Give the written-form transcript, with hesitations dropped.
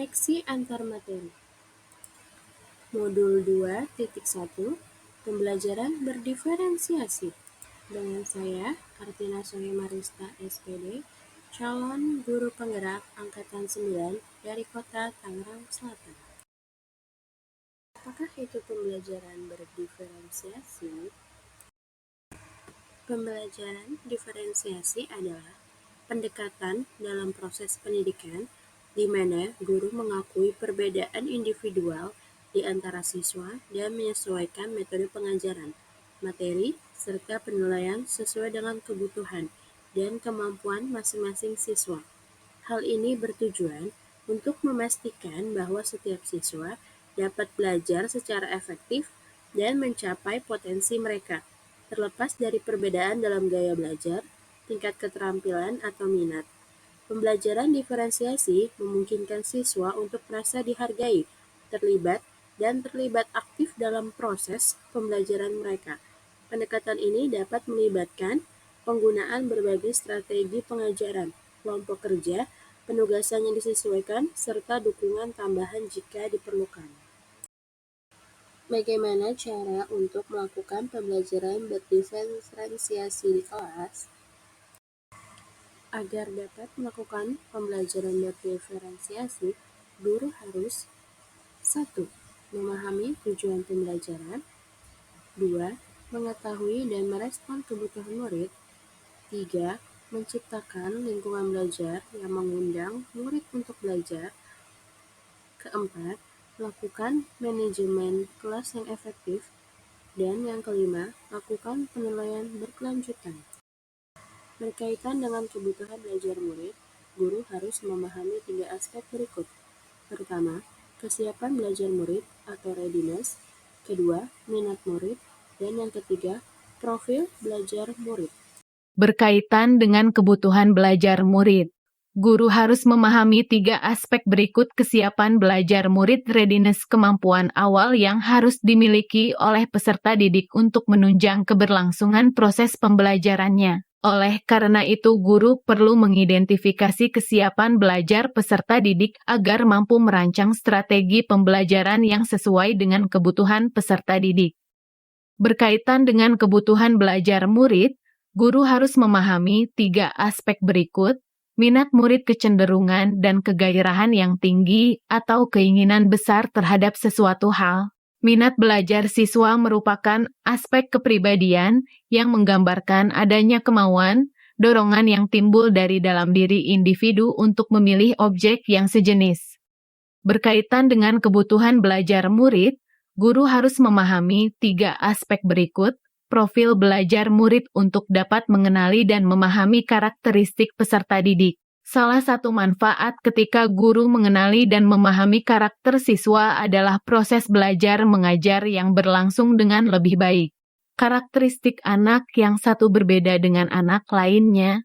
Koneksi antar materi. Modul 2.1 Pembelajaran berdiferensiasi. Dengan saya, Artina Sohimarista SPD, calon guru penggerak Angkatan 9 dari Kota Tangerang Selatan. Apakah itu pembelajaran berdiferensiasi? Pembelajaran diferensiasi adalah pendekatan dalam proses pendidikan di mana guru mengakui perbedaan individual di antara siswa dan menyesuaikan metode pengajaran, materi, serta penilaian sesuai dengan kebutuhan dan kemampuan masing-masing siswa. Hal ini bertujuan untuk memastikan bahwa setiap siswa dapat belajar secara efektif dan mencapai potensi mereka, terlepas dari perbedaan dalam gaya belajar, tingkat keterampilan, atau minat. Pembelajaran diferensiasi memungkinkan siswa untuk merasa dihargai, terlibat aktif dalam proses pembelajaran mereka. Pendekatan ini dapat melibatkan penggunaan berbagai strategi pengajaran, kelompok kerja, penugasan yang disesuaikan, serta dukungan tambahan jika diperlukan. Bagaimana cara untuk melakukan pembelajaran berdiferensiasi di kelas? Agar dapat melakukan pembelajaran berdiferensiasi, guru harus 1. Memahami tujuan pembelajaran. 2. Mengetahui dan merespon kebutuhan murid. 3. Menciptakan lingkungan belajar yang mengundang murid untuk belajar. Keempat, lakukan manajemen kelas yang efektif. Dan yang kelima, lakukan penilaian berkelanjutan. Berkaitan dengan kebutuhan belajar murid, guru harus memahami 3 aspek berikut. Pertama, kesiapan belajar murid atau readiness. Kedua, minat murid. Dan yang ketiga, profil belajar murid. Berkaitan dengan kebutuhan belajar murid, guru harus memahami 3 aspek berikut: kesiapan belajar murid, readiness, kemampuan awal yang harus dimiliki oleh peserta didik untuk menunjang keberlangsungan proses pembelajarannya. Oleh karena itu, guru perlu mengidentifikasi kesiapan belajar peserta didik agar mampu merancang strategi pembelajaran yang sesuai dengan kebutuhan peserta didik. Berkaitan dengan kebutuhan belajar murid, guru harus memahami 3 aspek berikut: minat murid, kecenderungan dan kegairahan yang tinggi atau keinginan besar terhadap sesuatu hal. Minat belajar siswa merupakan aspek kepribadian yang menggambarkan adanya kemauan, dorongan yang timbul dari dalam diri individu untuk memilih objek yang sejenis. Berkaitan dengan kebutuhan belajar murid, guru harus memahami 3 aspek berikut: profil belajar murid untuk dapat mengenali dan memahami karakteristik peserta didik. Salah satu manfaat ketika guru mengenali dan memahami karakter siswa adalah proses belajar mengajar yang berlangsung dengan lebih baik. Karakteristik anak yang satu berbeda dengan anak lainnya.